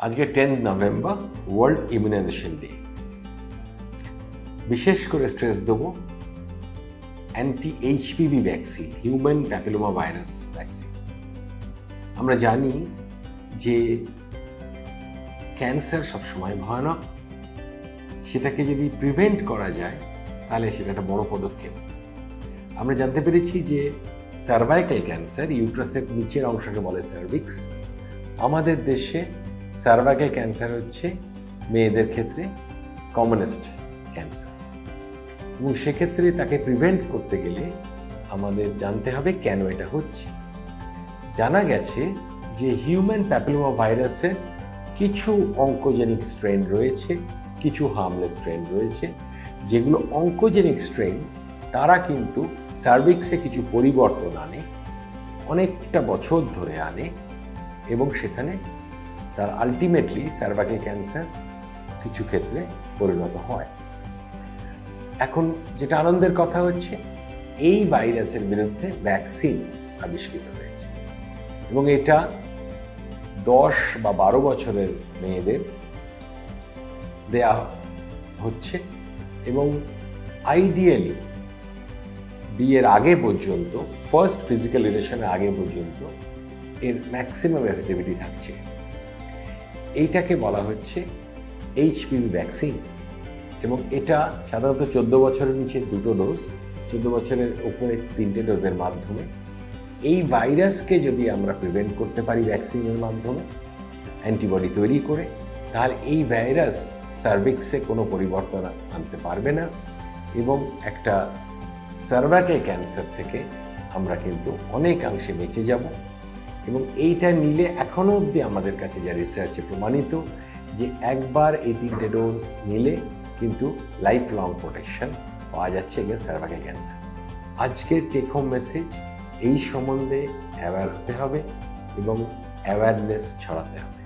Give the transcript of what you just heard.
আজকে 10 November world immunisation day. বিশেষ করে স্ট্রেস দেবো anti HPV vaccine, human papilloma virus vaccine. আমরা জানি যে ক্যান্সার সবসময় ভয়ানক, সেটাকে যদি প্রিভেন্ট করা যায় তাহলে সেটা একটা বড় পদক্ষেপ। আমরা জানতে পেরেছি যে সার্ভাইকাল ক্যান্সার, ইউট্রাসের নিচের অংশকে বলে সার্ভিক্স। আমাদের দেশে সার্ভাইকাল ক্যান্সার হচ্ছে মেয়েদের ক্ষেত্রে কমনেস্ট ক্যান্সার, এবং সেক্ষেত্রে তাকে প্রিভেন্ট করতে গেলে আমাদের জানতে হবে কেন এটা হচ্ছে। জানা গেছে যে হিউম্যান প্যাপিলোমা ভাইরাসের কিছু অঙ্কোজেনিক স্ট্রেন রয়েছে, কিছু হার্মলেস স্ট্রেন রয়েছে। যেগুলো অঙ্কোজেনিক স্ট্রেন তারা কিন্তু সার্ভিক্সে কিছু পরিবর্তন আনে, অনেকটা বছর ধরে আনে, এবং সেখানে তার আলটিমেটলি সার্ভাইকাল ক্যান্সার কিছু ক্ষেত্রে পরিণত হয়। এখন যেটা আনন্দের কথা হচ্ছে, এই ভাইরাসের বিরুদ্ধে ভ্যাকসিন আবিষ্কৃত হয়েছে, এবং এটা 10 বা 12 বছরের মেয়েদের দেয়া হচ্ছে, এবং আইডিয়ালি বিয়ের আগে পর্যন্ত, ফার্স্ট ফিজিক্যাল রিলেশনের আগে পর্যন্ত এর ম্যাক্সিমাম এফেক্টিভিটি থাকছে। এইটাকে বলা হচ্ছে এইচপিভি ভ্যাকসিন, এবং এটা সাধারণত 14 বছরের নিচে 2টো ডোজ, 14 বছরের উপরে 3টে ডোজের মাধ্যমে এই ভাইরাসকে যদি আমরা প্রিভেন্ট করতে পারি ভ্যাকসিনের মাধ্যমে, অ্যান্টিবডি তৈরি করে, তাহলে এই ভাইরাস সার্ভিক্সে কোনো পরিবর্তন আনতে পারবে না, এবং একটা সার্ভাইকাল ক্যান্সার থেকে আমরা কিন্তু অনেকাংশে বেঁচে যাব। এবং এইটা নিলে এখনও অবধি আমাদের কাছে যা রিসার্চে প্রমাণিত যে একবার এই 3টে ডোজ নিলে কিন্তু লাইফ লং প্রোটেকশন পাওয়া যাচ্ছে এগেন্স্ট সার্ভাইকাল ক্যান্সার। আজকের টেক হোম মেসেজ, এই সম্বন্ধে অ্যাওয়্যার হতে হবে এবং অ্যাওয়ারনেস ছড়াতে হবে।